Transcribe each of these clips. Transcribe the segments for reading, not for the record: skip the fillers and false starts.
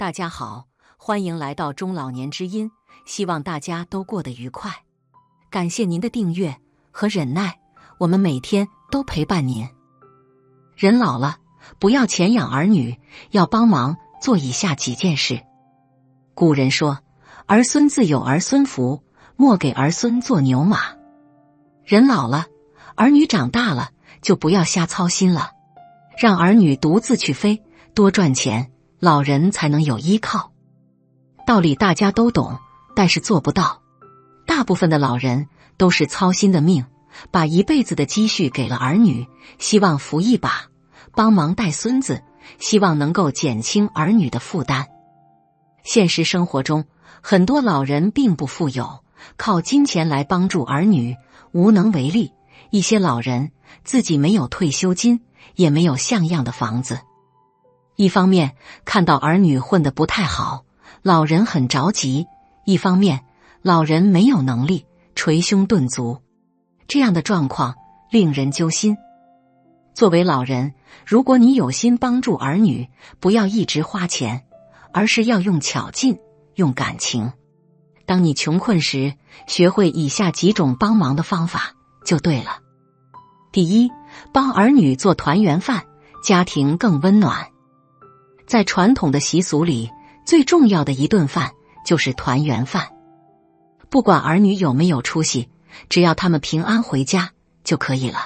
大家好，欢迎来到中老年之音，希望大家都过得愉快。感谢您的订阅和忍耐，我们每天都陪伴您。人老了，不要钱养儿女，要帮忙做以下几件事。古人说，儿孙自有儿孙福，莫给儿孙做牛马。人老了，儿女长大了，就不要瞎操心了，让儿女独自去飞，多赚钱，老人才能有依靠。道理大家都懂，但是做不到。大部分的老人都是操心的命，把一辈子的积蓄给了儿女，希望扶一把，帮忙带孙子，希望能够减轻儿女的负担。现实生活中，很多老人并不富有，靠金钱来帮助儿女，无能为力。一些老人自己没有退休金，也没有像样的房子。一方面看到儿女混得不太好，老人很着急；一方面老人没有能力，捶胸顿足。这样的状况令人揪心。作为老人，如果你有心帮助儿女，不要一直花钱，而是要用巧劲，用感情。当你穷困时，学会以下几种帮忙的方法就对了。第一，帮儿女做团圆饭，家庭更温暖。在传统的习俗里，最重要的一顿饭就是团圆饭。不管儿女有没有出息，只要他们平安回家就可以了。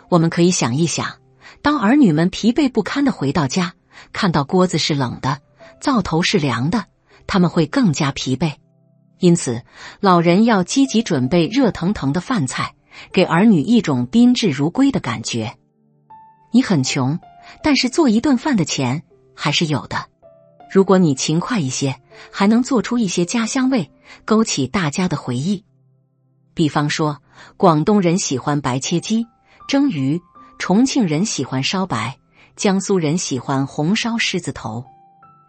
我们可以想一想，当儿女们疲惫不堪地回到家，看到锅子是冷的，灶头是凉的，他们会更加疲惫。因此，老人要积极准备热腾腾的饭菜，给儿女一种宾至如归的感觉。你很穷，但是做一顿饭的钱还是有的。如果你勤快一些，还能做出一些家乡味，勾起大家的回忆。比方说，广东人喜欢白切鸡、蒸鱼，重庆人喜欢烧白，江苏人喜欢红烧狮子头。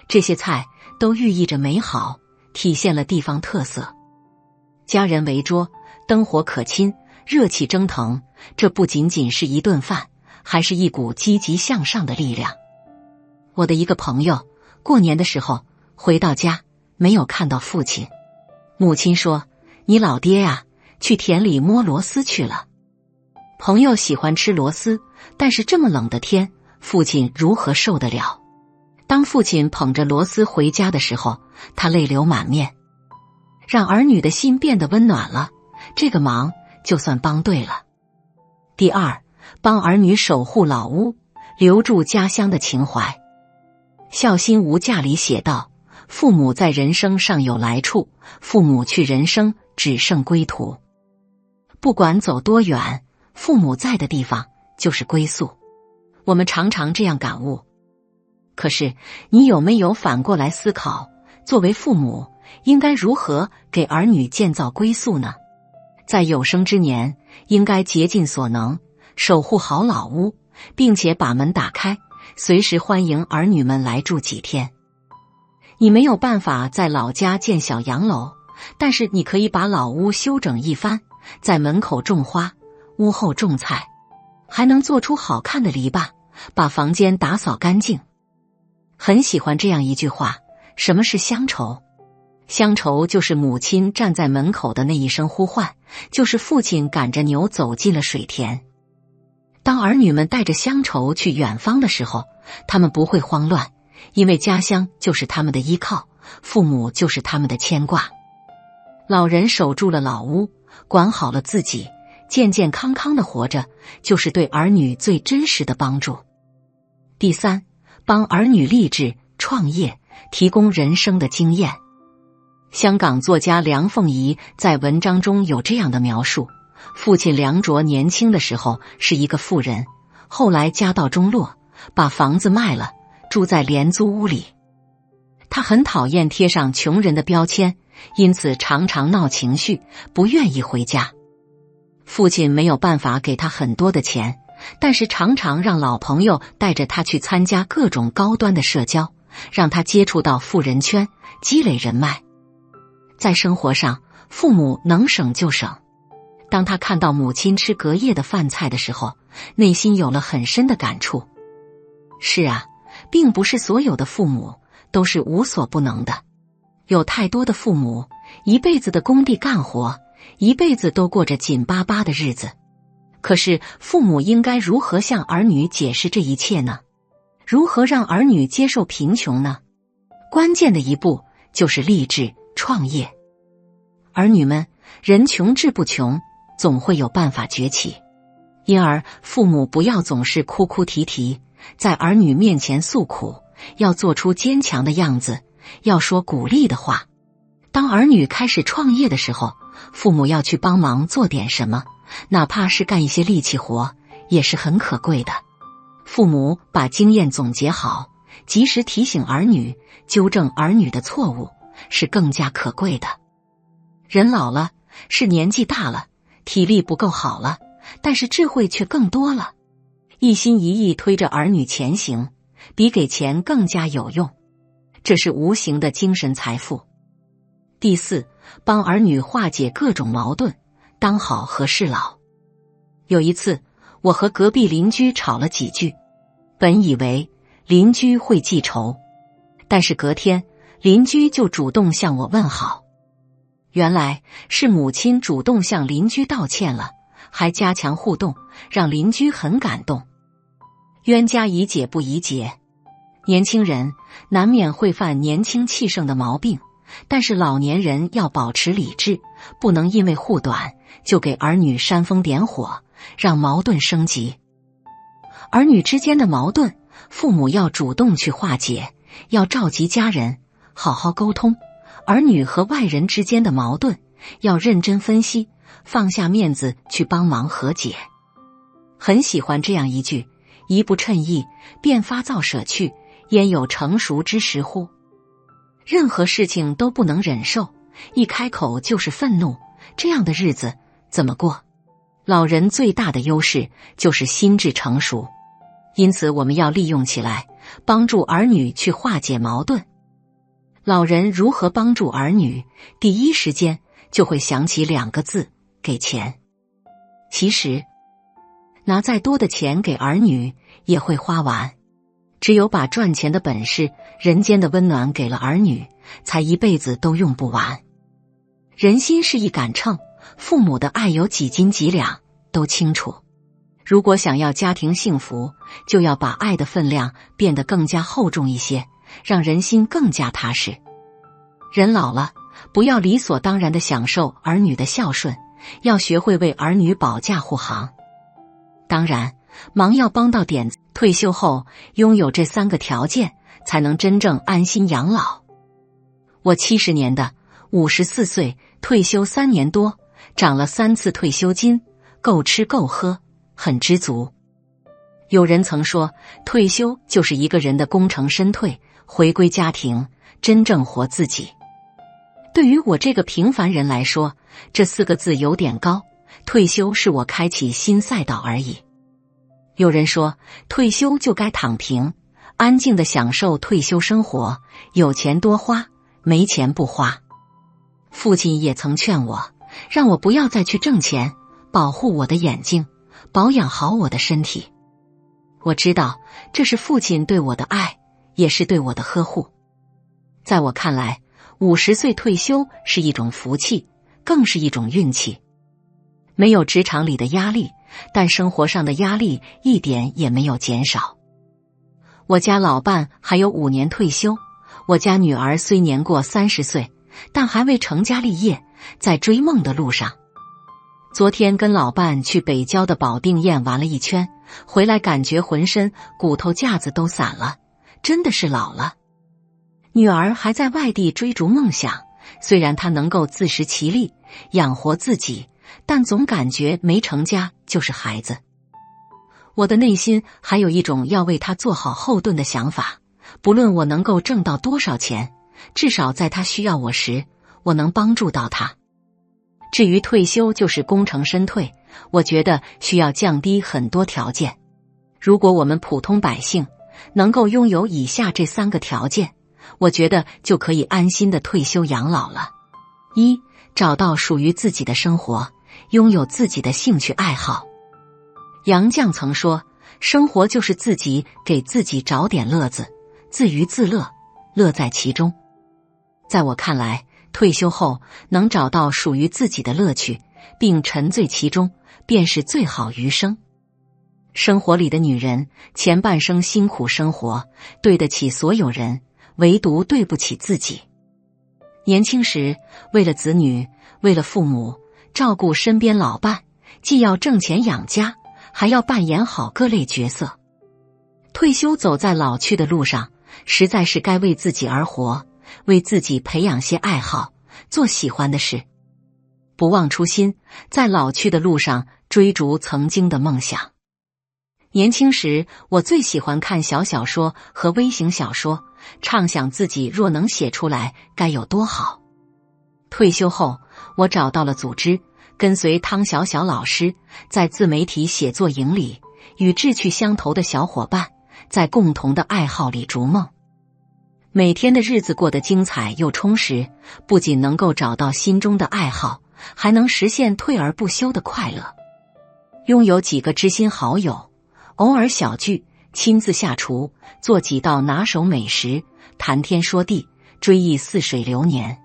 这些菜都寓意着美好，体现了地方特色。家人围桌，灯火可亲，热气蒸腾，这不仅仅是一顿饭，还是一股积极向上的力量。我的一个朋友过年的时候回到家，没有看到父亲。母亲说，你老爹啊，去田里摸螺丝去了。朋友喜欢吃螺丝，但是这么冷的天，父亲如何受得了？当父亲捧着螺丝回家的时候，他泪流满面。让儿女的心变得温暖了，这个忙就算帮对了。第二，帮儿女守护老屋，留住家乡的情怀。孝心无价里写道，父母在人生尚有来处，父母去人生只剩归途。不管走多远，父母在的地方就是归宿。我们常常这样感悟。可是你有没有反过来思考，作为父母应该如何给儿女建造归宿呢？在有生之年，应该竭尽所能守护好老屋，并且把门打开，随时欢迎儿女们来住几天。你没有办法在老家建小洋楼，但是你可以把老屋修整一番，在门口种花，屋后种菜，还能做出好看的篱笆，把房间打扫干净。很喜欢这样一句话，什么是乡愁？乡愁就是母亲站在门口的那一声呼唤，就是父亲赶着牛走进了水田。当儿女们带着乡愁去远方的时候，他们不会慌乱，因为家乡就是他们的依靠，父母就是他们的牵挂。老人守住了老屋，管好了自己，健健康康的活着，就是对儿女最真实的帮助。第三，帮儿女励志创业，提供人生的经验。香港作家梁凤仪在文章中有这样的描述，父亲梁卓年轻的时候是一个富人，后来家道中落，把房子卖了，住在廉租屋里。他很讨厌贴上穷人的标签，因此常常闹情绪，不愿意回家。父亲没有办法给他很多的钱，但是常常让老朋友带着他去参加各种高端的社交，让他接触到富人圈，积累人脉。在生活上，父母能省就省。当他看到母亲吃隔夜的饭菜的时候，内心有了很深的感触。是啊，并不是所有的父母都是无所不能的。有太多的父母一辈子的工地干活，一辈子都过着紧巴巴的日子。可是父母应该如何向儿女解释这一切呢？如何让儿女接受贫穷呢？关键的一步就是立志创业。儿女们，人穷志不穷，总会有办法崛起。因而父母不要总是哭哭啼啼，在儿女面前诉苦，要做出坚强的样子，要说鼓励的话。当儿女开始创业的时候，父母要去帮忙做点什么，哪怕是干一些力气活，也是很可贵的。父母把经验总结好，及时提醒儿女，纠正儿女的错误，是更加可贵的。人老了，是年纪大了，体力不够好了，但是智慧却更多了。一心一意推着儿女前行，比给钱更加有用。这是无形的精神财富。第四，帮儿女化解各种矛盾，当好和事佬。有一次，我和隔壁邻居吵了几句，本以为邻居会记仇，但是隔天邻居就主动向我问好。原来是母亲主动向邻居道歉了，还加强互动，让邻居很感动。冤家宜解不宜结。年轻人难免会犯年轻气盛的毛病，但是老年人要保持理智，不能因为护短就给儿女煽风点火，让矛盾升级。儿女之间的矛盾，父母要主动去化解，要召集家人好好沟通。儿女和外人之间的矛盾，要认真分析，放下面子去帮忙和解。很喜欢这样一句：一不称意，便发躁舍去，焉有成熟之时乎？任何事情都不能忍受，一开口就是愤怒，这样的日子怎么过？老人最大的优势就是心智成熟，因此我们要利用起来，帮助儿女去化解矛盾。老人如何帮助儿女？第一时间就会想起2个字：给钱。其实拿再多的钱给儿女也会花完，只有把赚钱的本事、人间的温暖给了儿女，才一辈子都用不完。人心是一杆秤，父母的爱有几斤几两都清楚。如果想要家庭幸福，就要把爱的分量变得更加厚重一些，让人心更加踏实。人老了，不要理所当然地享受儿女的孝顺，要学会为儿女保驾护航。当然，忙要帮到点子，退休后拥有这3个条件，才能真正安心养老。我70年的54岁，退休3年多，涨了3次退休金，够吃够喝，很知足。有人曾说，退休就是一个人的功成身退，回归家庭，真正活自己。对于我这个平凡人来说，这4个字有点高，退休是我开启新赛道而已。有人说，退休就该躺平，安静地享受退休生活，有钱多花，没钱不花。父亲也曾劝我，让我不要再去挣钱，保护我的眼睛，保养好我的身体。我知道，这是父亲对我的爱，也是对我的呵护。在我看来，50岁退休是一种福气，更是一种运气。没有职场里的压力，但生活上的压力一点也没有减少。我家老伴还有5年退休，我家女儿虽年过30岁，但还未成家立业，在追梦的路上。昨天跟老伴去北郊的保定堰玩了一圈，回来感觉浑身骨头架子都散了，真的是老了。女儿还在外地追逐梦想，虽然她能够自食其力，养活自己，但总感觉没成家就是孩子。我的内心还有一种要为她做好后盾的想法，不论我能够挣到多少钱，至少在她需要我时，我能帮助到她。至于退休就是功成身退，我觉得需要降低很多条件。如果我们普通百姓能够拥有以下这3个条件，我觉得就可以安心的退休养老了。1. 找到属于自己的生活，拥有自己的兴趣爱好。杨绛曾说，生活就是自己给自己找点乐子，自娱自乐，乐在其中。在我看来，退休后能找到属于自己的乐趣，并沉醉其中，便是最好余生。生活里的女人，前半生辛苦生活，对得起所有人，唯独对不起自己。年轻时，为了子女，为了父母，照顾身边老伴，既要挣钱养家，还要扮演好各类角色。退休走在老去的路上，实在是该为自己而活，为自己培养些爱好，做喜欢的事，不忘初心，在老去的路上追逐曾经的梦想。年轻时，我最喜欢看小说和微型小说，畅想自己若能写出来该有多好。退休后，我找到了组织，跟随汤小小老师，在自媒体写作营里，与志趣相投的小伙伴，在共同的爱好里逐梦。每天的日子过得精彩又充实，不仅能够找到心中的爱好，还能实现退而不休的快乐。拥有几个知心好友，偶尔小聚，亲自下厨，做几道拿手美食，谈天说地，追忆似水流年。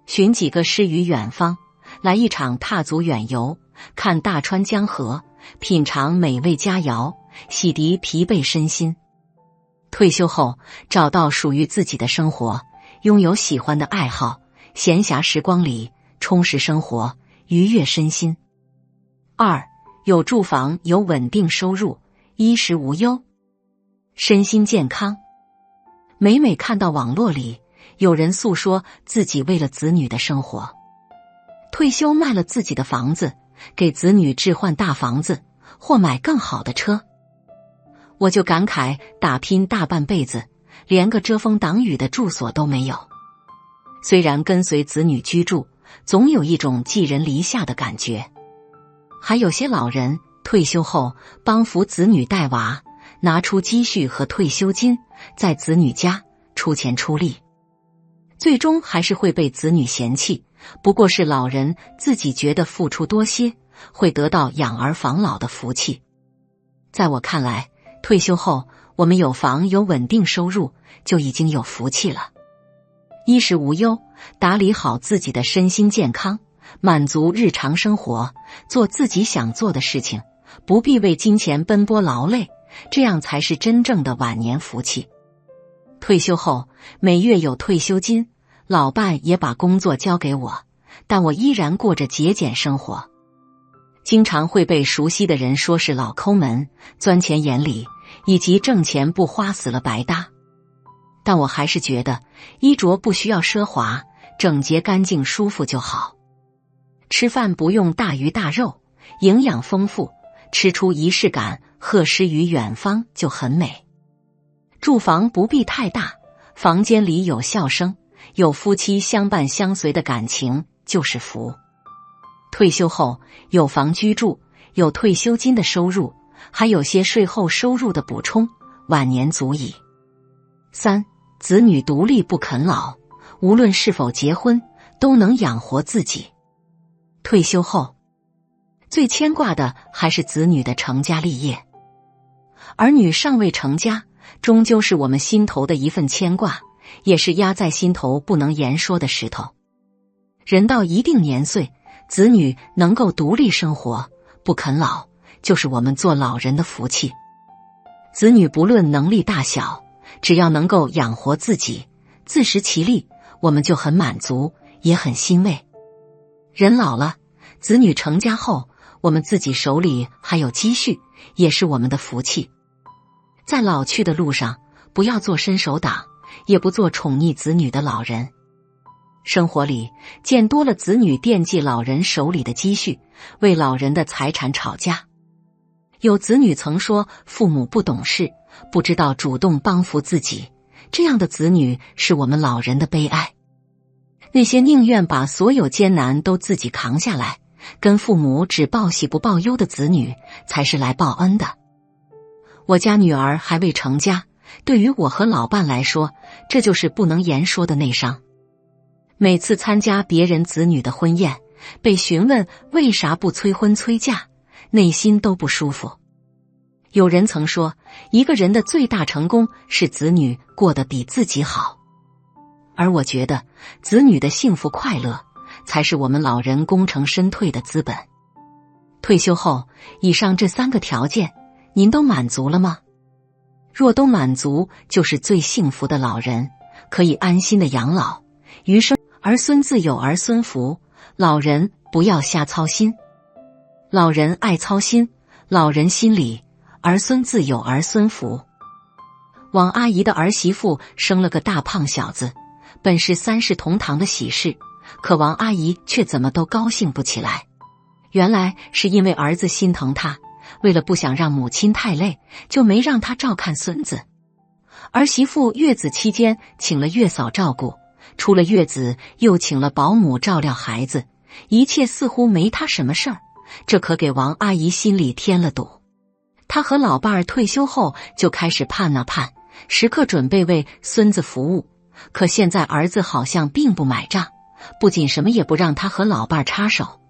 寻几个诗与远方，来一场踏足远游，看大川江河，品尝美味佳肴，洗涤疲惫身心。退休后，找到属于自己的生活，拥有喜欢的爱好，闲暇时光里充实生活，愉悦身心。2. 有住房，有稳定收入，衣食无忧，身心健康。每每看到网络里有人诉说自己为了子女的生活，退休卖了自己的房子，给子女置换大房子，或买更好的车，我就感慨，打拼大半辈子，连个遮风挡雨的住所都没有。虽然跟随子女居住，总有一种寄人篱下的感觉。还有些老人退休后帮扶子女带娃，拿出积蓄和退休金，在子女家出钱出力，最终还是会被子女嫌弃，不过是老人自己觉得付出多些，会得到养儿防老的福气。在我看来，退休后我们有房有稳定收入，就已经有福气了。衣食无忧，打理好自己的身心健康，满足日常生活，做自己想做的事情，不必为金钱奔波劳累，这样才是真正的晚年福气。退休后，每月有退休金，老伴也把工作交给我，但我依然过着节俭生活。经常会被熟悉的人说是老抠门，钻钱眼里，以及挣钱不花死了白搭。但我还是觉得衣着不需要奢华，整洁干净舒服就好。吃饭不用大鱼大肉，营养丰富，吃出仪式感，贺诗与远方就很美。住房不必太大，房间里有笑声，有夫妻相伴相随的感情就是福。退休后有房居住，有退休金的收入，还有些税后收入的补充，晚年足矣。3. 子女独立不啃老，无论是否结婚，都能养活自己。退休后，最牵挂的还是子女的成家立业。儿女尚未成家，终究是我们心头的一份牵挂，也是压在心头不能言说的石头。人到一定年岁，子女能够独立生活，不啃老，就是我们做老人的福气。子女不论能力大小，只要能够养活自己，自食其力，我们就很满足，也很欣慰。人老了，子女成家后，我们自己手里还有积蓄，也是我们的福气。在老去的路上，不要做伸手党，也不做宠溺子女的老人。生活里见多了子女惦记老人手里的积蓄，为老人的财产吵架。有子女曾说父母不懂事，不知道主动帮扶自己，这样的子女是我们老人的悲哀。那些宁愿把所有艰难都自己扛下来，跟父母只报喜不报忧的子女，才是来报恩的。我家女儿还未成家，对于我和老伴来说，这就是不能言说的内伤。每次参加别人子女的婚宴，被询问为啥不催婚催嫁，内心都不舒服。有人曾说，一个人的最大成功是子女过得比自己好。而我觉得，子女的幸福快乐，才是我们老人功成身退的资本。退休后，以上这3个条件，您都满足了吗？若都满足，就是最幸福的老人，可以安心的养老，余生儿孙自有儿孙福，老人不要瞎操心。老人爱操心，老人心里儿孙自有儿孙福。王阿姨的儿媳妇生了个大胖小子，本是3世同堂的喜事，可王阿姨却怎么都高兴不起来。原来是因为儿子心疼她，为了不想让母亲太累，就没让她照看孙子。儿媳妇月子期间请了月嫂照顾，出了月子又请了保姆照料孩子，一切似乎没她什么事儿，这可给王阿姨心里添了堵。她和老伴儿退休后就开始盼啊盼，时刻准备为孙子服务，可现在儿子好像并不买账，不仅什么也不让她和老伴儿插手，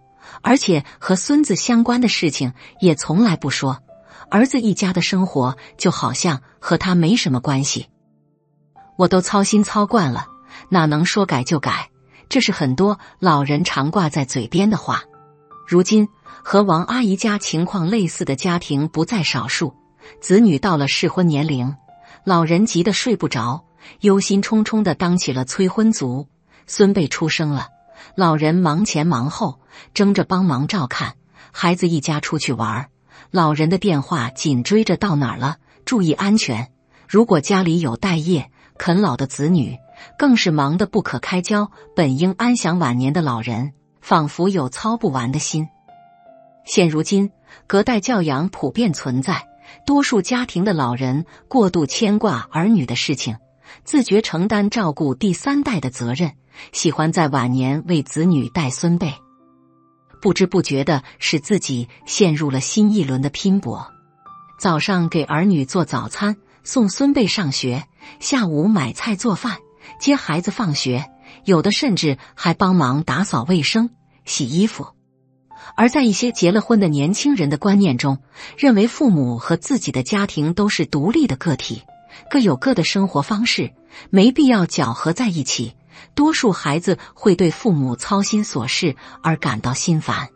而且和孙子相关的事情也从来不说，儿子一家的生活就好像和他没什么关系。我都操心操惯了，哪能说改就改，这是很多老人常挂在嘴边的话。如今和王阿姨家情况类似的家庭不在少数，子女到了适婚年龄，老人急得睡不着，忧心忡忡地当起了催婚族。孙辈出生了，老人忙前忙后，争着帮忙照看。孩子一家出去玩，老人的电话紧追着到哪儿了，注意安全。如果家里有待业啃老的子女，更是忙得不可开交，本应安享晚年的老人仿佛有操不完的心。现如今隔代教养普遍存在，多数家庭的老人过度牵挂儿女的事情，自觉承担照顾第3代的责任，喜欢在晚年为子女带孙辈，不知不觉地使自己陷入了新一轮的拼搏。早上给儿女做早餐，送孙辈上学，下午买菜做饭，接孩子放学，有的甚至还帮忙打扫卫生、洗衣服。而在一些结了婚的年轻人的观念中，认为父母和自己的家庭都是独立的个体，各有各的生活方式，没必要搅合在一起。多数孩子会对父母操心琐事而感到心烦。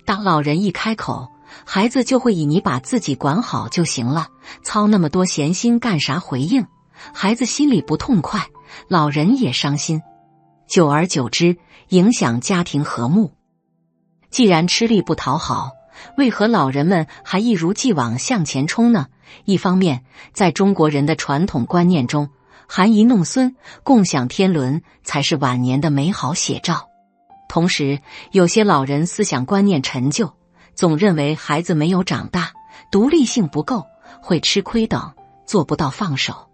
当老人一开口，孩子就会以你把自己管好就行了，操那么多闲心干啥回应，孩子心里不痛快，老人也伤心，久而久之影响家庭和睦。既然吃力不讨好，为何老人们还一如既往向前冲呢？一方面，在中国人的传统观念中，含饴弄孙、共享天伦才是晚年的美好写照。同时，有些老人思想观念陈旧，总认为孩子没有长大，独立性不够，会吃亏等，做不到放手。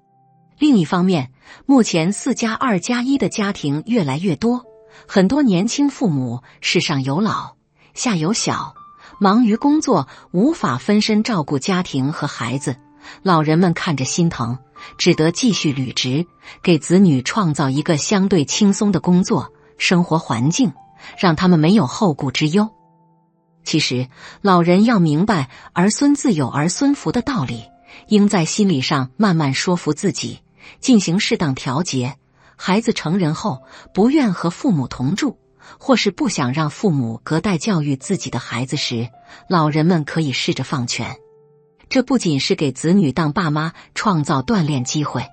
另一方面，目前4+2+1的家庭越来越多，很多年轻父母世上有老，下有小，忙于工作，无法分身照顾家庭和孩子，老人们看着心疼，只得继续履职，给子女创造一个相对轻松的工作生活环境，让他们没有后顾之忧。其实，老人要明白儿孙自有儿孙福的道理，应在心理上慢慢说服自己，进行适当调节。孩子成人后不愿和父母同住，或是不想让父母隔代教育自己的孩子时，老人们可以试着放权。这不仅是给子女当爸妈创造锻炼机会，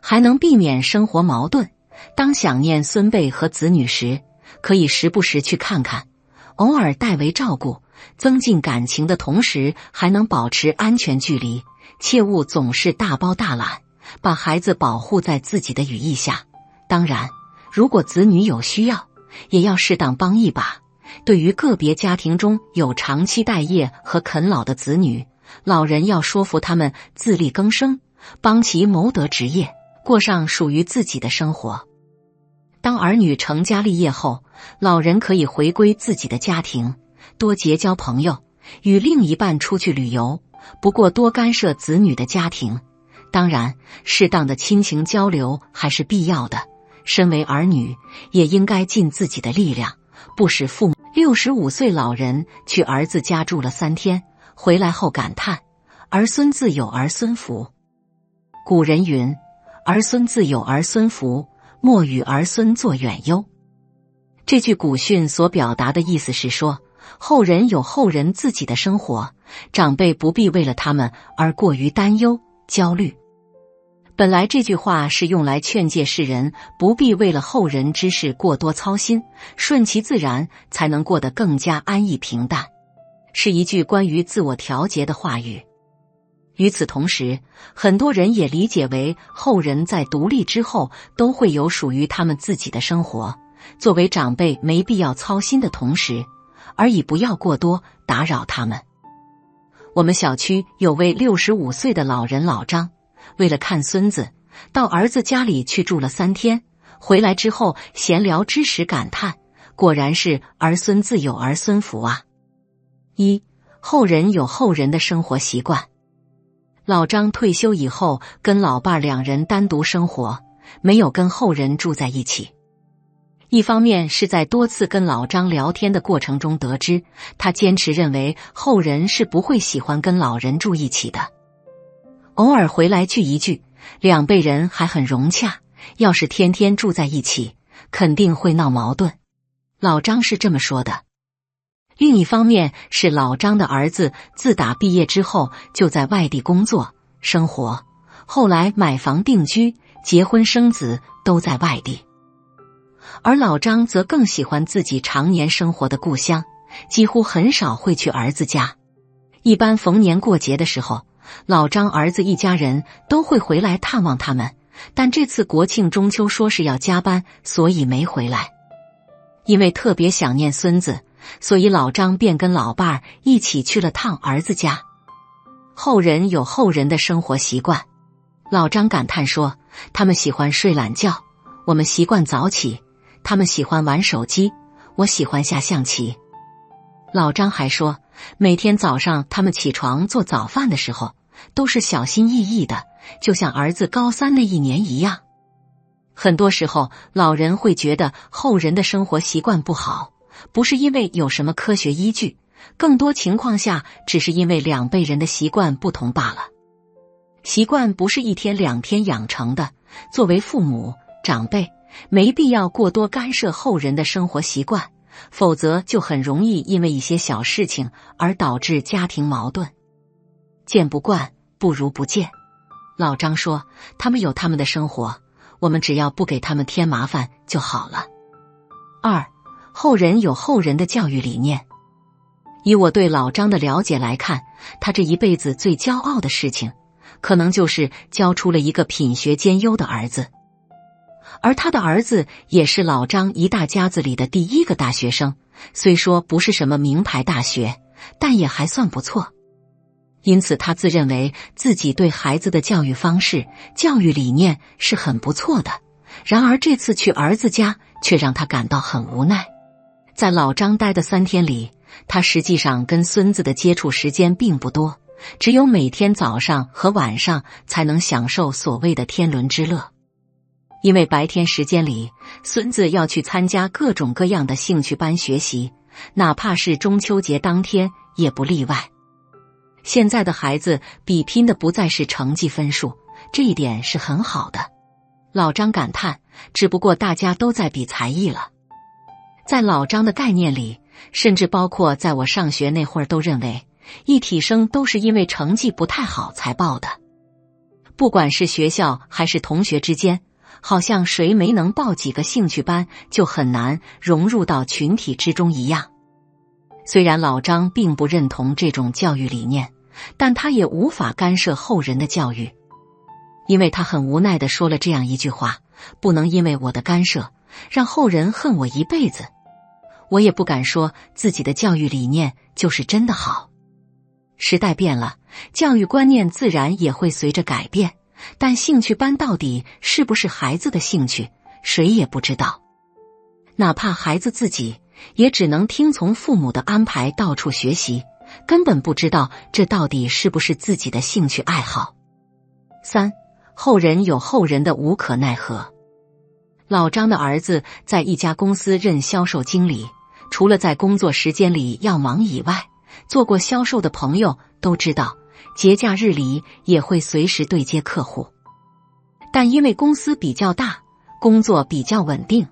还能避免生活矛盾。当想念孙辈和子女时，可以时不时去看看，偶尔代为照顾，增进感情的同时还能保持安全距离，切勿总是大包大揽，把孩子保护在自己的羽翼下。当然，如果子女有需要，也要适当帮一把。对于个别家庭中有长期待业和啃老的子女，老人要说服他们自力更生，帮其谋得职业，过上属于自己的生活。当儿女成家立业后，老人可以回归自己的家庭，多结交朋友，与另一半出去旅游，不过多干涉子女的家庭。当然，适当的亲情交流还是必要的。身为儿女，也应该尽自己的力量，不使父母65岁老人去儿子家住了3天，回来后感叹儿孙自有儿孙福。古人云，儿孙自有儿孙福，莫与儿孙作远忧。这句古训所表达的意思是说，后人有后人自己的生活，长辈不必为了他们而过于担忧、焦虑。本来这句话是用来劝诫世人不必为了后人之事过多操心，顺其自然，才能过得更加安逸平淡，是一句关于自我调节的话语。与此同时，很多人也理解为后人在独立之后都会有属于他们自己的生活，作为长辈没必要操心的同时，而已不要过多打扰他们。我们小区有位65岁的老人老张，为了看孙子，到儿子家里去住了3天，回来之后闲聊之时感叹，果然是儿孙自有儿孙福啊。一，后人有后人的生活习惯。老张退休以后跟老伴2人单独生活，没有跟后人住在一起。一方面是在多次跟老张聊天的过程中得知，他坚持认为后人是不会喜欢跟老人住一起的。偶尔回来聚一聚，2辈人还很融洽，要是天天住在一起，肯定会闹矛盾。老张是这么说的。另一方面是老张的儿子自打毕业之后就在外地工作生活，后来买房定居，结婚生子都在外地。而老张则更喜欢自己常年生活的故乡，几乎很少会去儿子家。一般逢年过节的时候，老张儿子一家人都会回来探望他们，但这次国庆中秋说是要加班，所以没回来。因为特别想念孙子，所以老张便跟老伴儿一起去了趟儿子家。后人有后人的生活习惯，老张感叹说，他们喜欢睡懒觉，我们习惯早起，他们喜欢玩手机，我喜欢下象棋。老张还说，每天早上他们起床做早饭的时候，都是小心翼翼的，就像儿子高3那1年一样。很多时候，老人会觉得后人的生活习惯不好，不是因为有什么科学依据，更多情况下只是因为2辈人的习惯不同罢了。习惯不是1天2天养成的，作为父母长辈，没必要过多干涉后人的生活习惯，否则就很容易因为一些小事情而导致家庭矛盾。见不惯不如不见。老张说，他们有他们的生活，我们只要不给他们添麻烦就好了。2，后人有后人的教育理念。以我对老张的了解来看，他这一辈子最骄傲的事情，可能就是教出了一个品学兼优的儿子。而他的儿子也是老张一大家子里的第1个大学生，虽说不是什么名牌大学，但也还算不错。因此他自认为自己对孩子的教育方式、教育理念是很不错的。然而这次去儿子家却让他感到很无奈。在老张待的3天里，他实际上跟孙子的接触时间并不多，只有每天早上和晚上才能享受所谓的天伦之乐。因为白天时间里，孙子要去参加各种各样的兴趣班学习，哪怕是中秋节当天也不例外。现在的孩子比拼的不再是成绩分数，这一点是很好的。老张感叹，只不过大家都在比才艺了。在老张的概念里，甚至包括在我上学那会儿，都认为一体生都是因为成绩不太好才报的。不管是学校还是同学之间，好像谁没能报几个兴趣班，就很难融入到群体之中一样。虽然老张并不认同这种教育理念，但他也无法干涉后人的教育。因为他很无奈地说了这样一句话，不能因为我的干涉，让后人恨我一辈子。我也不敢说自己的教育理念就是真的好。时代变了，教育观念自然也会随着改变，但兴趣班到底是不是孩子的兴趣，谁也不知道。哪怕孩子自己，也只能听从父母的安排到处学习，根本不知道这到底是不是自己的兴趣爱好。3，后人有后人的无可奈何。老张的儿子在一家公司任销售经理，除了在工作时间里要忙以外，做过销售的朋友都知道，节假日里也会随时对接客户。但因为公司比较大，工作比较稳定，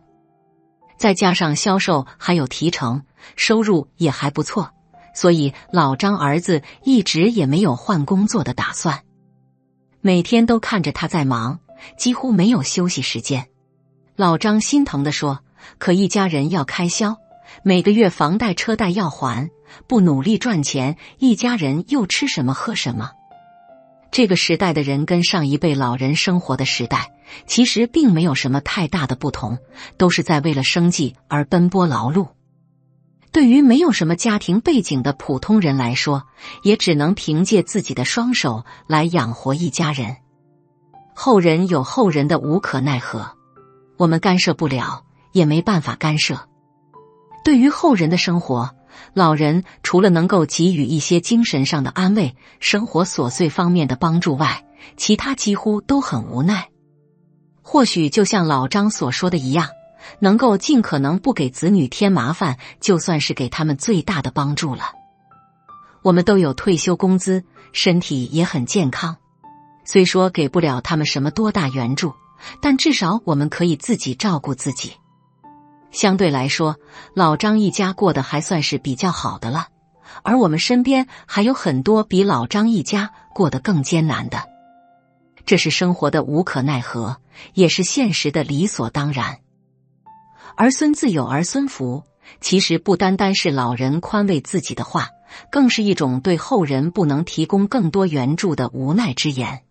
再加上销售还有提成，收入也还不错，所以老张儿子一直也没有换工作的打算。每天都看着他在忙，几乎没有休息时间。老张心疼地说，可一家人要开销，每个月房贷车贷要还，不努力赚钱，一家人又吃什么喝什么？这个时代的人跟上一辈老人生活的时代其实并没有什么太大的不同，都是在为了生计而奔波劳碌。对于没有什么家庭背景的普通人来说，也只能凭借自己的双手来养活一家人。后人有后人的无可奈何，我们干涉不了，也没办法干涉。对于后人的生活，老人除了能够给予一些精神上的安慰、生活琐碎方面的帮助外，其他几乎都很无奈。或许就像老张所说的一样，能够尽可能不给子女添麻烦，就算是给他们最大的帮助了。我们都有退休工资，身体也很健康，虽说给不了他们什么多大援助，但至少我们可以自己照顾自己。相对来说，老张一家过得还算是比较好的了，而我们身边还有很多比老张一家过得更艰难的。这是生活的无可奈何，也是现实的理所当然。儿孙自有儿孙福，其实不单单是老人宽慰自己的话，更是一种对后人不能提供更多援助的无奈之言。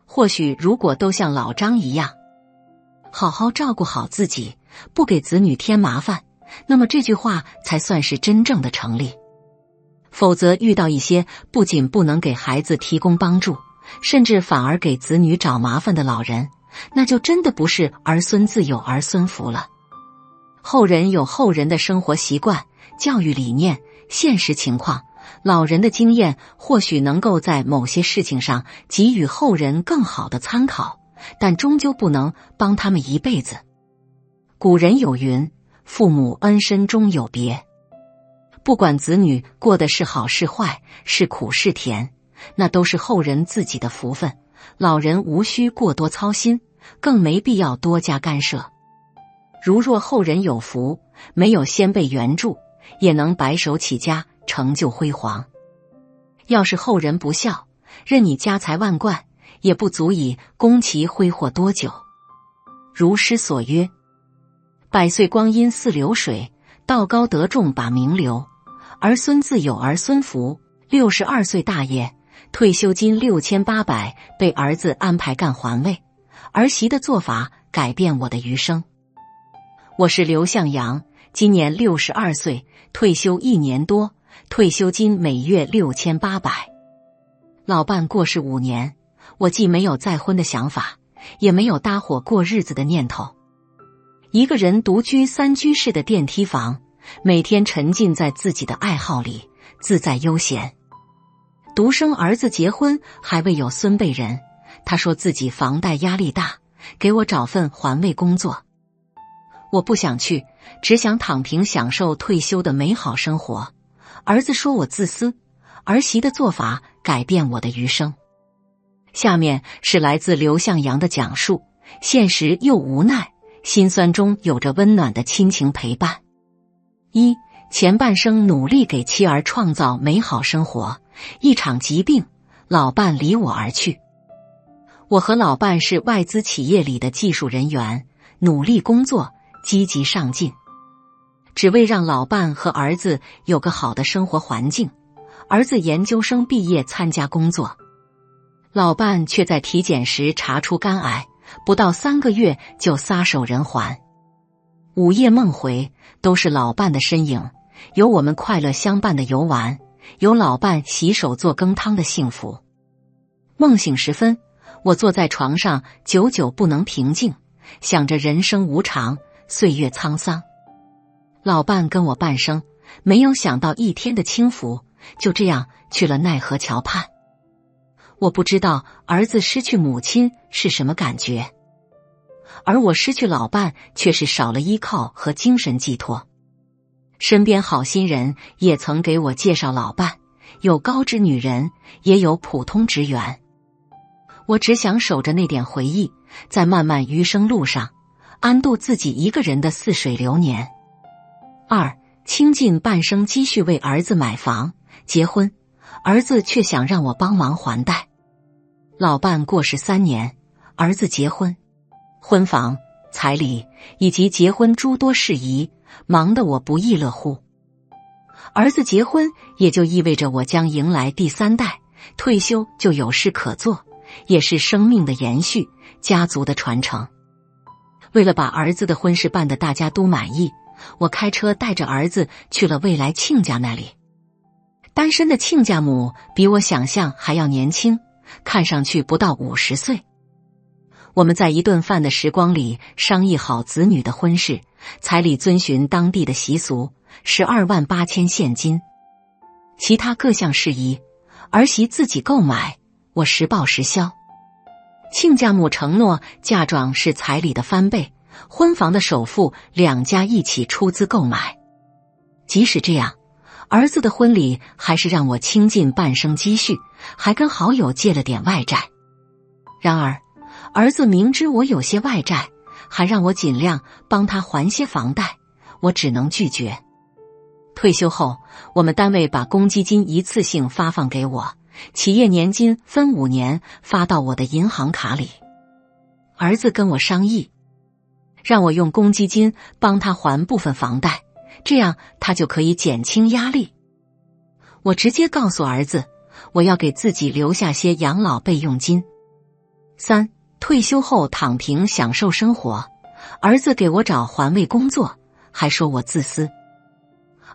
或许如果都像老张一样，好好照顾好自己，不给子女添麻烦，那么这句话才算是真正的成立。否则遇到一些不仅不能给孩子提供帮助，甚至反而给子女找麻烦的老人，那就真的不是儿孙自有儿孙福了。后人有后人的生活习惯、教育理念、现实情况，老人的经验或许能够在某些事情上给予后人更好的参考，但终究不能帮他们一辈子。古人有云，父母恩深终有别。不管子女过的是好是坏，是苦是甜，那都是后人自己的福分，老人无需过多操心，更没必要多加干涉。如若后人有福，没有先辈援助，也能白手起家，成就辉煌。要是后人不孝，任你家财万贯，也不足以供其挥霍多久。如诗所曰，百岁光阴似流水，道高德重把名留。儿孙自有儿孙福，62岁大爷，退休金6800被儿子安排干环卫，儿媳的做法改变我的余生。我是刘向阳，今年62岁，退休1年多，退休金每月6800。老伴过世5年，我既没有再婚的想法，也没有搭伙过日子的念头。一个人独居3居室的电梯房，每天沉浸在自己的爱好里，自在悠闲。独生儿子结婚还未有孙辈人，他说自己房贷压力大，给我找份环卫工作。我不想去，只想躺平享受退休的美好生活。儿子说我自私，儿媳的做法改变我的余生。下面是来自刘向阳的讲述，现实又无奈，心酸中有着温暖的亲情陪伴。1. 前半生努力给妻儿创造美好生活，一场疾病，老伴离我而去。我和老伴是外资企业里的技术人员，努力工作，积极上进，只为让老伴和儿子有个好的生活环境。儿子研究生毕业参加工作，老伴却在体检时查出肝癌，不到3个月就撒手人寰。午夜梦回，都是老伴的身影，有我们快乐相伴的游玩，有老伴洗手做羹汤的幸福。梦醒时分，我坐在床上，久久不能平静，想着人生无常，岁月沧桑。老伴跟我半生，没有想到一天的轻浮，就这样去了奈何桥畔。我不知道儿子失去母亲是什么感觉，而我失去老伴却是少了依靠和精神寄托。身边好心人也曾给我介绍老伴，有高知女人，也有普通职员。我只想守着那点回忆，在漫漫余生路上，安度自己一个人的似水流年。二，倾尽半生积蓄为儿子买房结婚，儿子却想让我帮忙还贷。老伴过世3年，儿子结婚，婚房、彩礼以及结婚诸多事宜，忙得我不亦乐乎。儿子结婚也就意味着我将迎来第3代，退休就有事可做，也是生命的延续，家族的传承。为了把儿子的婚事办得大家都满意，我开车带着儿子去了未来亲家那里。单身的亲家母比我想象还要年轻，看上去不到50岁。我们在一顿饭的时光里商议好子女的婚事，彩礼遵循当地的习俗，12万8千现金，其他各项事宜儿媳自己购买，我实报实销。亲家母承诺嫁妆是彩礼的翻倍，婚房的首付2家一起出资购买。即使这样，儿子的婚礼还是让我倾尽半生积蓄，还跟好友借了点外债。然而儿子明知我有些外债，还让我尽量帮他还些房贷，我只能拒绝。退休后，我们单位把公积金一次性发放给我，企业年金分5年发到我的银行卡里。儿子跟我商议，让我用公积金帮他还部分房贷，这样他就可以减轻压力。我直接告诉儿子，我要给自己留下些养老备用金。3，退休后躺平享受生活，儿子给我找环卫工作，还说我自私。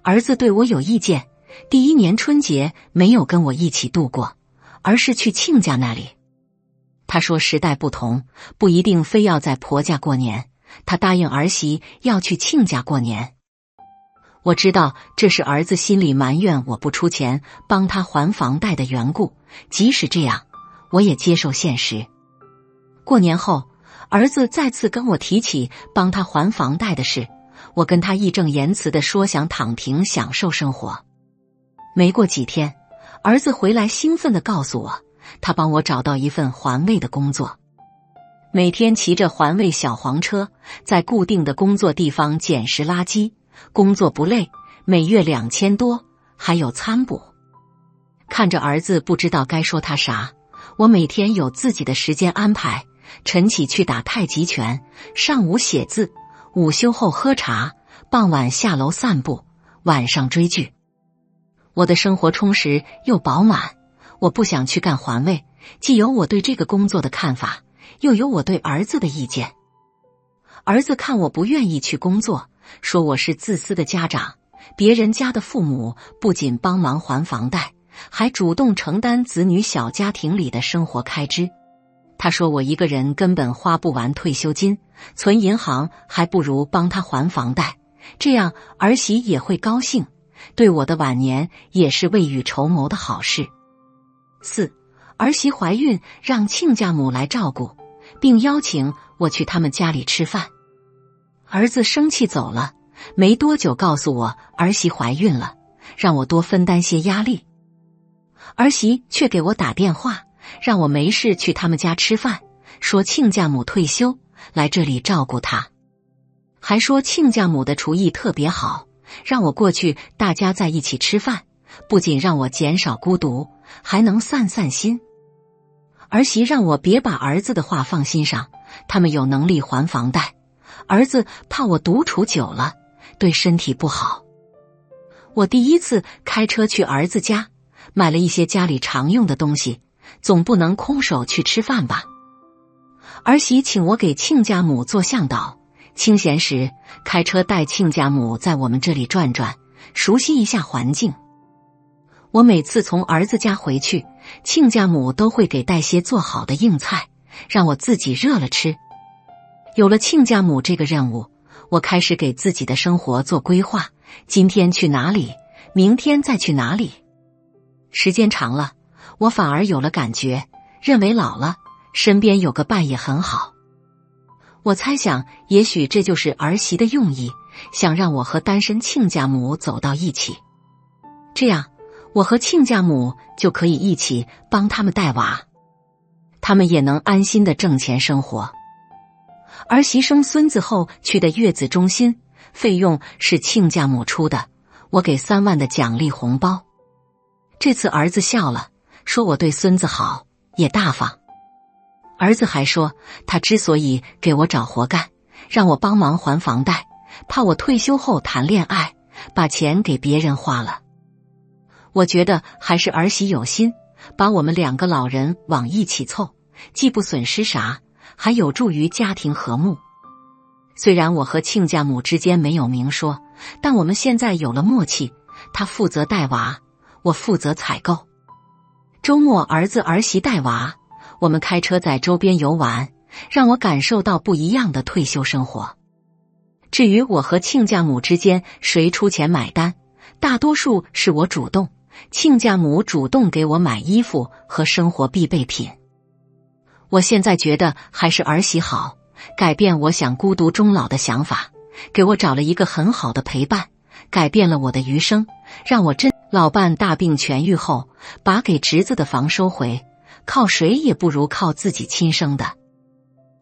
儿子对我有意见，第1年春节没有跟我一起度过，而是去亲家那里。他说时代不同，不一定非要在婆家过年，他答应儿媳要去亲家过年。我知道这是儿子心里埋怨我不出钱帮他还房贷的缘故，即使这样，我也接受现实。过年后，儿子再次跟我提起帮他还房贷的事，我跟他义正言辞地说想躺平享受生活。没过几天，儿子回来兴奋地告诉我，他帮我找到一份环卫的工作，每天骑着环卫小黄车，在固定的工作地方捡拾垃圾，工作不累，每月2000多，还有餐补。看着儿子不知道该说他啥，我每天有自己的时间安排，晨起去打太极拳，上午写字，午休后喝茶，傍晚下楼散步，晚上追剧。我的生活充实又饱满，我不想去干环卫，既有我对这个工作的看法，又有我对儿子的意见。儿子看我不愿意去工作，说我是自私的家长，别人家的父母不仅帮忙还房贷，还主动承担子女小家庭里的生活开支。他说我一个人根本花不完退休金，存银行还不如帮他还房贷，这样儿媳也会高兴，对我的晚年也是未雨绸缪的好事。4，儿媳怀孕让亲家母来照顾，并邀请我去他们家里吃饭。儿子生气走了，没多久告诉我儿媳怀孕了，让我多分担些压力。儿媳却给我打电话，让我没事去他们家吃饭，说亲家母退休，来这里照顾她。还说亲家母的厨艺特别好，让我过去大家在一起吃饭，不仅让我减少孤独，还能散散心。儿媳让我别把儿子的话放心上，他们有能力还房贷，儿子怕我独处久了，对身体不好。我第一次开车去儿子家，买了一些家里常用的东西，总不能空手去吃饭吧。儿媳请我给亲家母做向导，清闲时开车带亲家母在我们这里转转，熟悉一下环境。我每次从儿子家回去，亲家母都会给带些做好的硬菜，让我自己热了吃。有了亲家母这个任务，我开始给自己的生活做规划，今天去哪里，明天再去哪里。时间长了，我反而有了感觉，认为老了，身边有个伴也很好。我猜想，也许这就是儿媳的用意，想让我和单身亲家母走到一起。这样，我和亲家母就可以一起帮他们带娃，他们也能安心的挣钱生活。儿媳生孙子后去的月子中心，费用是亲家母出的，我给3万的奖励红包。这次儿子笑了，说我对孙子好，也大方。儿子还说，他之所以给我找活干，让我帮忙还房贷，怕我退休后谈恋爱，把钱给别人花了。我觉得还是儿媳有心，把我们2个老人往一起凑，既不损失啥，还有助于家庭和睦。虽然我和亲家母之间没有明说，但我们现在有了默契，他负责带娃，我负责采购。周末儿子儿媳带娃，我们开车在周边游玩，让我感受到不一样的退休生活。至于我和亲家母之间谁出钱买单，大多数是我主动，亲家母主动给我买衣服和生活必备品。我现在觉得还是儿媳好，改变我想孤独终老的想法，给我找了一个很好的陪伴，改变了我的余生，让我真。老伴大病痊愈后，把给侄子的房收回，靠谁也不如靠自己亲生的。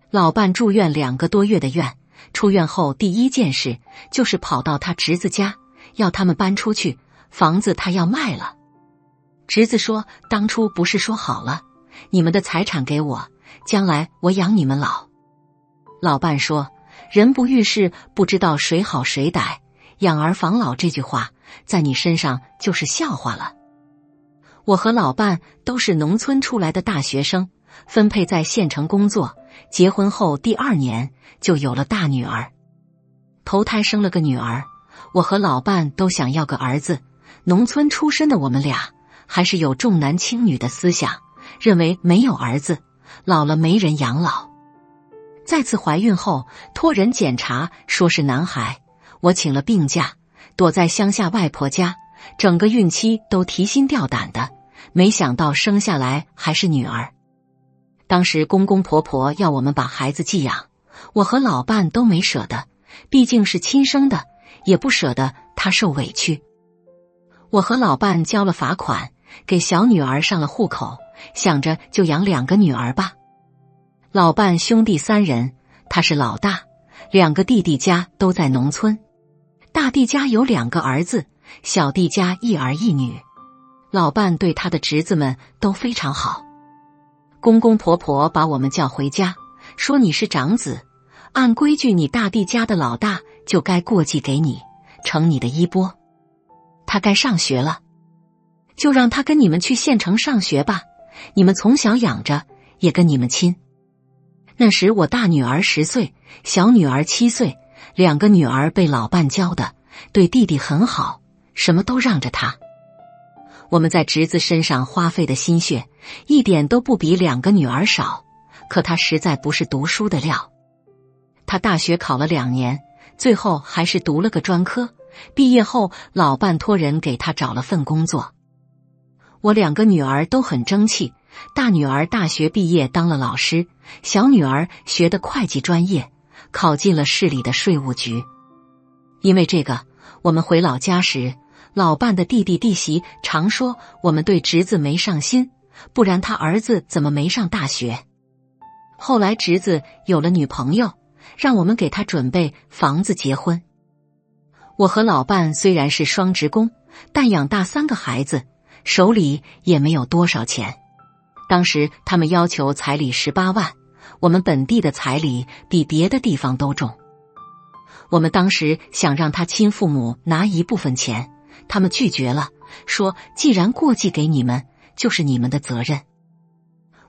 老伴住院2个多月的院，出院后第一件事就是跑到他侄子家，要他们搬出去，房子他要卖了。侄子说，当初不是说好了，你们的财产给我，将来我养你们老。老伴说，人不遇事不知道谁好谁歹，养儿防老这句话在你身上就是笑话了。我和老伴都是农村出来的大学生，分配在县城工作，结婚后第2年就有了大女儿。头胎生了个女儿，我和老伴都想要个儿子。农村出身的我们俩还是有重男轻女的思想，认为没有儿子老了没人养老。再次怀孕后托人检查说是男孩，我请了病假，躲在乡下外婆家，整个孕期都提心吊胆的，没想到生下来还是女儿。当时公公婆婆要我们把孩子寄养，我和老伴都没舍得，毕竟是亲生的，也不舍得他受委屈。我和老伴交了罚款，给小女儿上了户口，想着就养2个女儿吧。老伴兄弟3人，他是老大，2个弟弟家都在农村。大弟家有2个儿子，小弟家1儿1女。老伴对他的侄子们都非常好。公公婆婆把我们叫回家，说你是长子，按规矩你大弟家的老大就该过继给你，承你的衣钵。他该上学了，就让他跟你们去县城上学吧，你们从小养着，也跟你们亲。那时我大女儿10岁，小女儿7岁，2个女儿被老伴教的，对弟弟很好，什么都让着他。我们在侄子身上花费的心血，一点都不比2个女儿少，可他实在不是读书的料。他大学考了2年，最后还是读了个专科，毕业后老伴托人给他找了份工作。我2个女儿都很争气，大女儿大学毕业当了老师，小女儿学的会计专业，考进了市里的税务局。因为这个，我们回老家时，老伴的弟弟弟媳常说我们对侄子没上心，不然他儿子怎么没上大学。后来侄子有了女朋友，让我们给他准备房子结婚。我和老伴虽然是双职工，但养大3个孩子，手里也没有多少钱。当时他们要求彩礼18万，我们本地的彩礼比别的地方都重。我们当时想让他亲父母拿一部分钱，他们拒绝了，说既然过继给你们，就是你们的责任。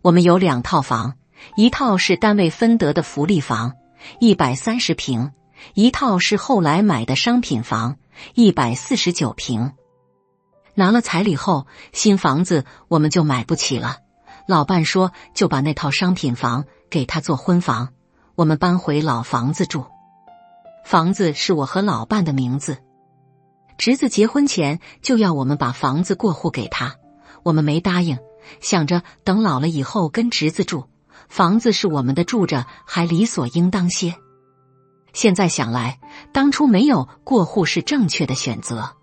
我们有2套房，一套是单位分得的福利房，130平，一套是后来买的商品房，149平。拿了彩礼后，新房子我们就买不起了。老伴说就把那套商品房给他做婚房，我们搬回老房子住。房子是我和老伴的名字。侄子结婚前就要我们把房子过户给他，我们没答应，想着等老了以后跟侄子住，房子是我们的，住着还理所应当些。现在想来，当初没有过户是正确的选择。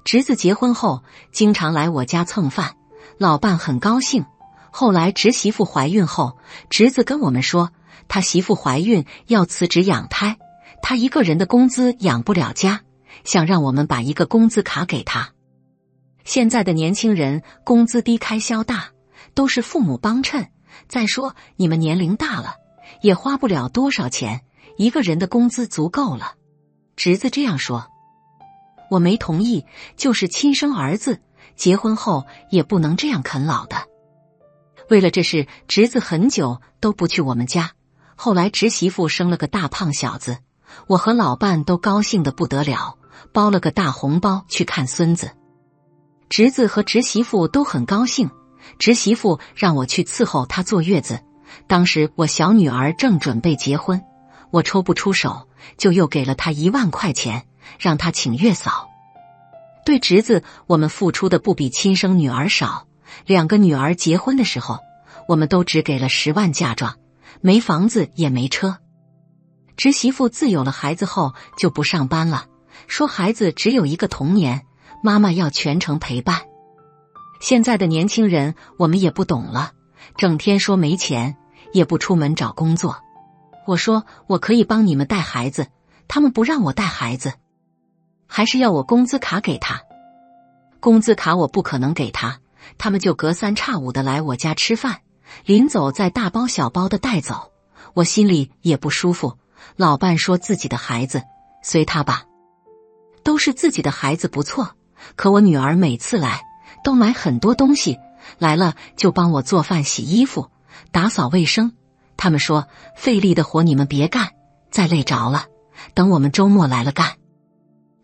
侄子结婚后经常来我家蹭饭，老伴很高兴。后来侄媳妇怀孕后，侄子跟我们说他媳妇怀孕要辞职养胎，他一个人的工资养不了家，想让我们把一个工资卡给他。现在的年轻人工资低开销大，都是父母帮衬，再说你们年龄大了，也花不了多少钱，一个人的工资足够了。侄子这样说，我没同意，就是亲生儿子，结婚后也不能这样啃老的。为了这事，侄子很久都不去我们家，后来侄媳妇生了个大胖小子，我和老伴都高兴得不得了，包了个大红包去看孙子。侄子和侄媳妇都很高兴，侄媳妇让我去伺候她坐月子，当时我小女儿正准备结婚，我抽不出手，就又给了她1万块钱，让她请月嫂。对侄子，我们付出的不比亲生女儿少，2个女儿结婚的时候，我们都只给了10万嫁妆，没房子也没车。侄媳妇自有了孩子后就不上班了，说孩子只有一个童年，妈妈要全程陪伴。现在的年轻人我们也不懂了，整天说没钱，也不出门找工作。我说我可以帮你们带孩子，他们不让我带孩子，还是要我工资卡给他。工资卡我不可能给他，他们就隔三差五的来我家吃饭，临走再大包小包的带走，我心里也不舒服。老伴说自己的孩子随他吧，都是自己的孩子不错，可我女儿每次来都买很多东西，来了就帮我做饭洗衣服打扫卫生，他们说费力的活你们别干，再累着了等我们周末来了干。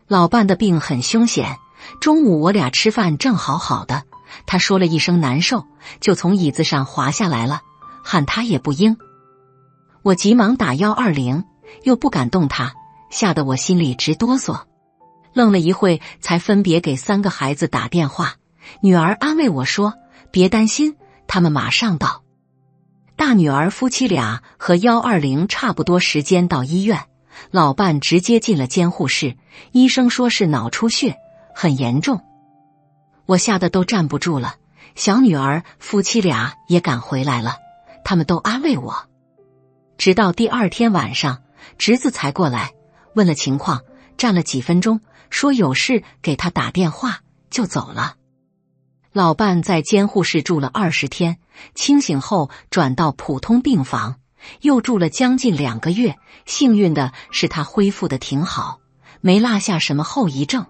老伴的病很凶险，中午我俩吃饭正好好的，他说了一声难受，就从椅子上滑下来了，喊他也不应。我急忙打120，又不敢动他，吓得我心里直哆嗦。愣了一会，才分别给3个孩子打电话。女儿安慰我说别担心，他们马上到。大女儿夫妻俩和120差不多时间到医院，老伴直接进了监护室，医生说是脑出血，很严重。我吓得都站不住了，小女儿夫妻俩也赶回来了，他们都安慰我。直到第2天晚上，侄子才过来，问了情况，站了几分钟，说有事给他打电话，就走了。老伴在监护室住了20天，清醒后转到普通病房，又住了将近2个月。幸运的是他恢复得挺好，没落下什么后遗症。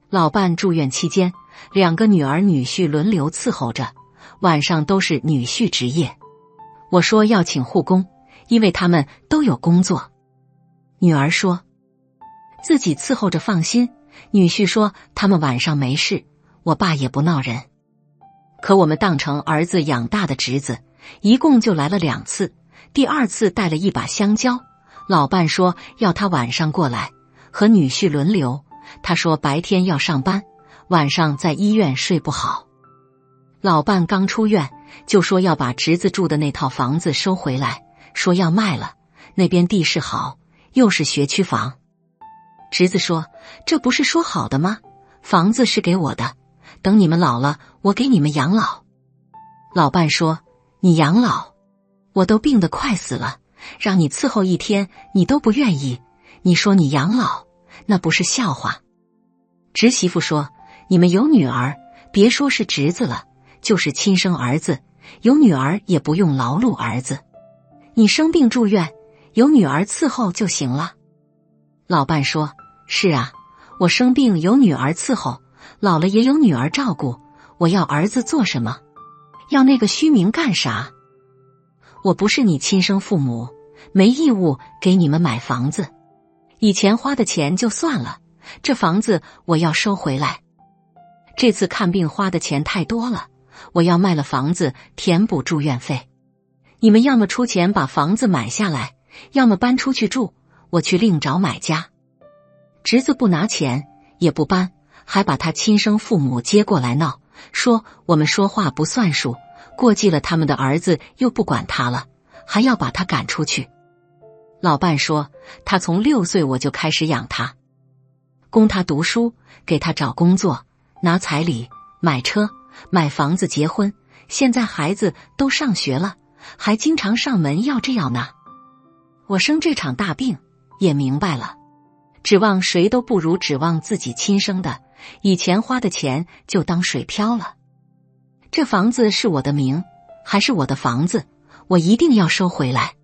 老伴住院期间，2个女儿女婿轮流伺候着，晚上都是女婿值夜。我说要请护工，因为他们都有工作。女儿说自己伺候着放心，女婿说他们晚上没事，我爸也不闹人。可我们当成儿子养大的侄子，一共就来了2次，第2次带了一把香蕉，老伴说要他晚上过来，和女婿轮流，他说白天要上班，晚上在医院睡不好。老伴刚出院就说要把侄子住的那套房子收回来，说要卖了，那边地势好，又是学区房。侄子说这不是说好的吗？房子是给我的，等你们老了我给你们养老。老伴说你养老？我都病得快死了，让你伺候1天你都不愿意，你说你养老，那不是笑话。侄媳妇说你们有女儿，别说是侄子了，就是亲生儿子，有女儿也不用劳碌儿子。你生病住院，有女儿伺候就行了。老伴说是啊，我生病有女儿伺候，老了也有女儿照顾，我要儿子做什么？要那个虚名干啥？我不是你亲生父母，没义务给你们买房子。以前花的钱就算了，这房子我要收回来。这次看病花的钱太多了，我要卖了房子填补住院费。你们要么出钱把房子买下来，要么搬出去住，我去另找买家。侄子不拿钱，也不搬，还把他亲生父母接过来闹，说我们说话不算数，过继了他们的儿子又不管他了，还要把他赶出去。老伴说他从6岁我就开始养他，供他读书，给他找工作，拿彩礼，买车，买房子，结婚，现在孩子都上学了，还经常上门要这要那。我生这场大病，也明白了，指望谁都不如指望自己亲生的，以前花的钱就当水漂了。这房子是我的名，还是我的房子，我一定要收回来。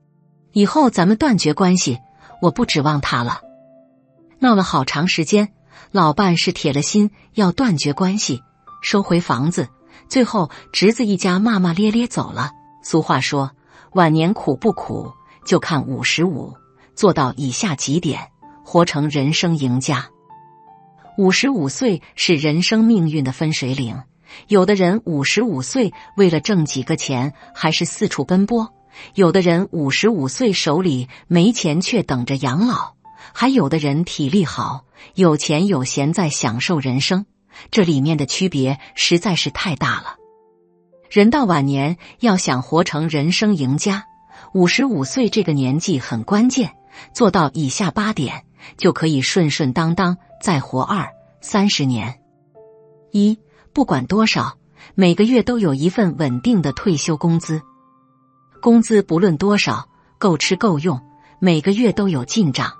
以后咱们断绝关系，我不指望他了。闹了好长时间，老伴是铁了心要断绝关系，收回房子，最后侄子一家骂骂咧咧走了。俗话说，晚年苦不苦，就看55，做到以下几点，活成人生赢家。55岁是人生命运的分水岭，有的人55岁为了挣几个钱还是四处奔波，有的人55岁手里没钱却等着养老，还有的人体力好，有钱有闲在享受人生，这里面的区别实在是太大了。人到晚年要想活成人生赢家，55岁这个年纪很关键，做到以下8点，就可以顺顺当当再活20-30年。1. 不管多少，每个月都有一份稳定的退休工资。工资不论多少，够吃够用，每个月都有进账。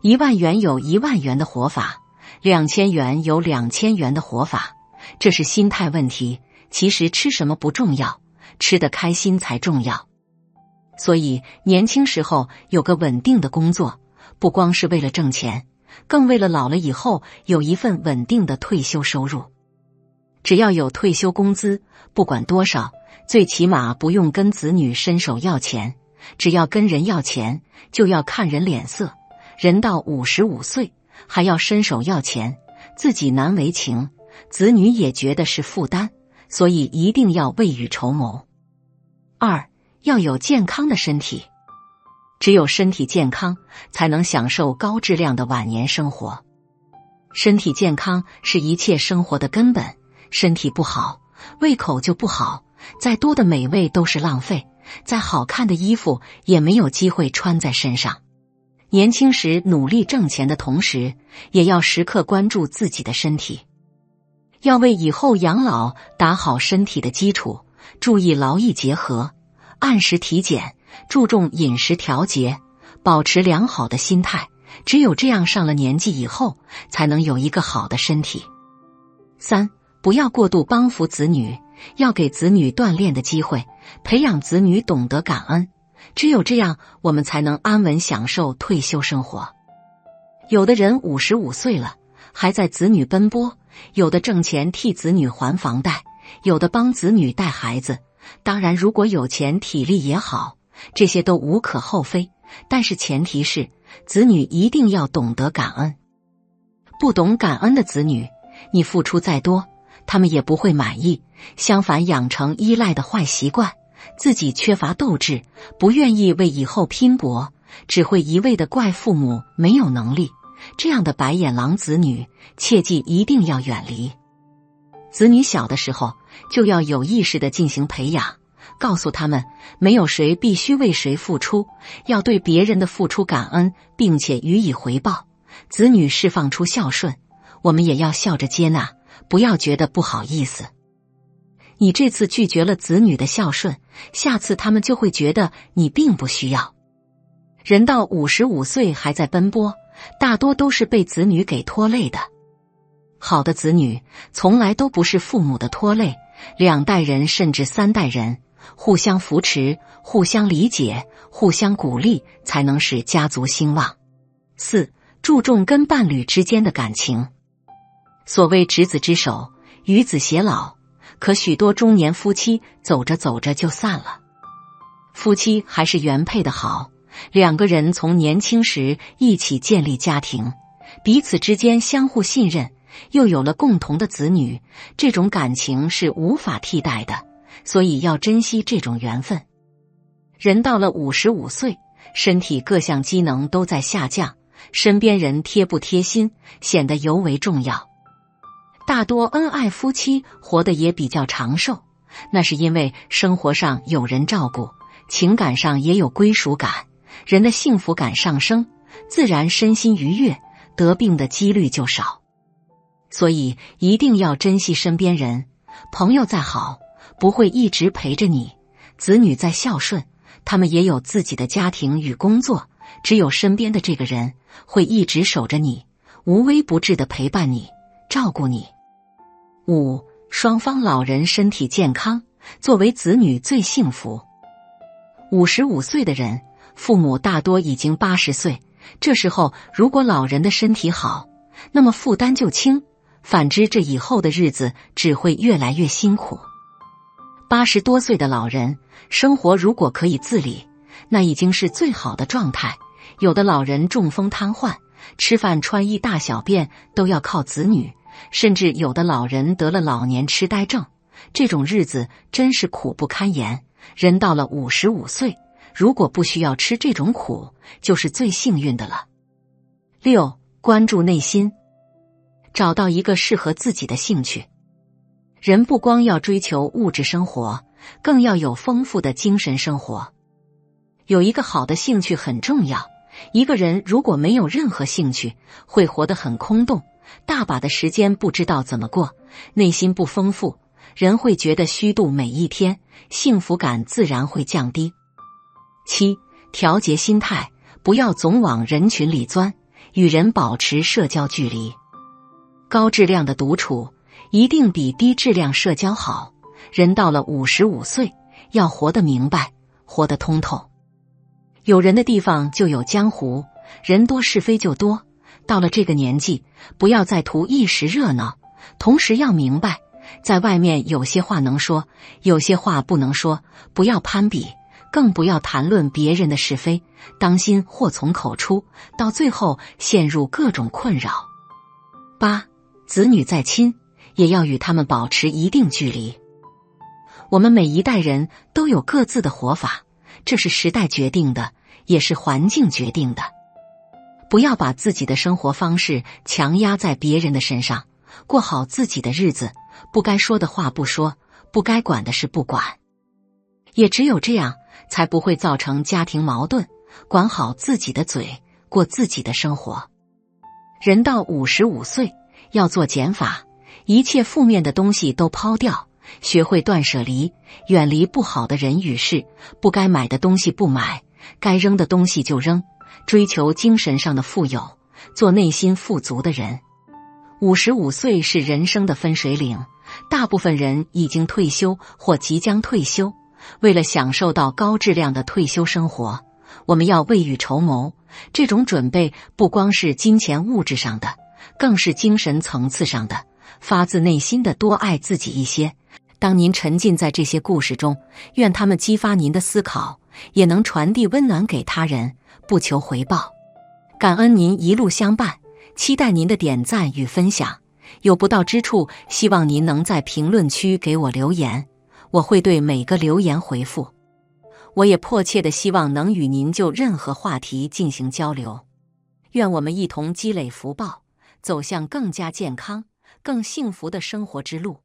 1万元有1万元的活法，2000元有2000元的活法，这是心态问题。其实吃什么不重要，吃得开心才重要。所以年轻时候有个稳定的工作，不光是为了挣钱，更为了老了以后有一份稳定的退休收入。只要有退休工资，不管多少，最起码不用跟子女伸手要钱，只要跟人要钱，就要看人脸色。人到55岁还要伸手要钱，自己难为情，子女也觉得是负担，所以一定要未雨绸缪。2. 要有健康的身体，只有身体健康，才能享受高质量的晚年生活。身体健康是一切生活的根本，身体不好，胃口就不好，再多的美味都是浪费，再好看的衣服也没有机会穿在身上。年轻时努力挣钱的同时，也要时刻关注自己的身体，要为以后养老打好身体的基础，注意劳逸结合，按时体检，注重饮食调节，保持良好的心态，只有这样上了年纪以后，才能有一个好的身体。3. 不要过度帮扶子女，要给子女锻炼的机会，培养子女懂得感恩，只有这样，我们才能安稳享受退休生活。有的人55岁了，还在子女奔波，有的挣钱替子女还房贷，有的帮子女带孩子。当然，如果有钱体力也好，这些都无可厚非，但是前提是子女一定要懂得感恩。不懂感恩的子女，你付出再多，他们也不会满意，相反养成依赖的坏习惯，自己缺乏斗志，不愿意为以后拼搏，只会一味地怪父母没有能力，这样的白眼狼子女，切记一定要远离。子女小的时候就要有意识地进行培养，告诉他们没有谁必须为谁付出，要对别人的付出感恩，并且予以回报。子女释放出孝顺，我们也要笑着接纳，不要觉得不好意思。你这次拒绝了子女的孝顺，下次他们就会觉得你并不需要。人到55岁还在奔波，大多都是被子女给拖累的。好的子女从来都不是父母的拖累，2代人甚至3代人互相扶持，互相理解，互相鼓励，才能使家族兴旺。4. 注重跟伴侣之间的感情。所谓执子之手，与子偕老，可许多中年夫妻走着走着就散了。夫妻还是原配的好，2个人从年轻时一起建立家庭，彼此之间相互信任，又有了共同的子女，这种感情是无法替代的，所以要珍惜这种缘分。人到了55岁，身体各项机能都在下降，身边人贴不贴心显得尤为重要。大多恩爱夫妻活得也比较长寿，那是因为生活上有人照顾，情感上也有归属感，人的幸福感上升，自然身心愉悦，得病的几率就少。所以一定要珍惜身边人，朋友再好，不会一直陪着你；子女再孝顺，他们也有自己的家庭与工作，只有身边的这个人会一直守着你，无微不至地陪伴你，照顾你。5. 双方老人身体健康，作为子女最幸福。55岁的人，父母大多已经80岁，这时候如果老人的身体好，那么负担就轻，反之这以后的日子只会越来越辛苦。80多岁的老人，生活如果可以自理，那已经是最好的状态。有的老人中风瘫痪，吃饭穿衣大小便都要靠子女，甚至有的老人得了老年痴呆症，这种日子真是苦不堪言。人到了55岁，如果不需要吃这种苦，就是最幸运的了。6. 关注内心，找到一个适合自己的兴趣。人不光要追求物质生活，更要有丰富的精神生活。有一个好的兴趣很重要，一个人如果没有任何兴趣，会活得很空洞，大把的时间不知道怎么过，内心不丰富，人会觉得虚度每一天，幸福感自然会降低。7. 调节心态，不要总往人群里钻，与人保持社交距离。高质量的独处一定比低质量社交好。人到了55岁，要活得明白，活得通透。有人的地方就有江湖，人多是非就多。到了这个年纪，不要再图一时热闹，同时要明白，在外面有些话能说，有些话不能说，不要攀比，更不要谈论别人的是非，当心祸从口出，到最后陷入各种困扰。8. 子女再亲，也要与他们保持一定距离。我们每一代人都有各自的活法，这是时代决定的，也是环境决定的。不要把自己的生活方式强压在别人的身上，过好自己的日子，不该说的话不说，不该管的事不管。也只有这样，才不会造成家庭矛盾，管好自己的嘴，过自己的生活。人到55岁，要做减法，一切负面的东西都抛掉，学会断舍离，远离不好的人与事，不该买的东西不买，该扔的东西就扔，追求精神上的富有，做内心富足的人。55岁是人生的分水岭，大部分人已经退休或即将退休，为了享受到高质量的退休生活，我们要未雨绸缪。这种准备不光是金钱物质上的，更是精神层次上的，发自内心的多爱自己一些。当您沉浸在这些故事中，愿他们激发您的思考，也能传递温暖给他人，不求回报。感恩您一路相伴，期待您的点赞与分享。有不到之处，希望您能在评论区给我留言，我会对每个留言回复。我也迫切地希望能与您就任何话题进行交流。愿我们一同积累福报，走向更加健康、更幸福的生活之路。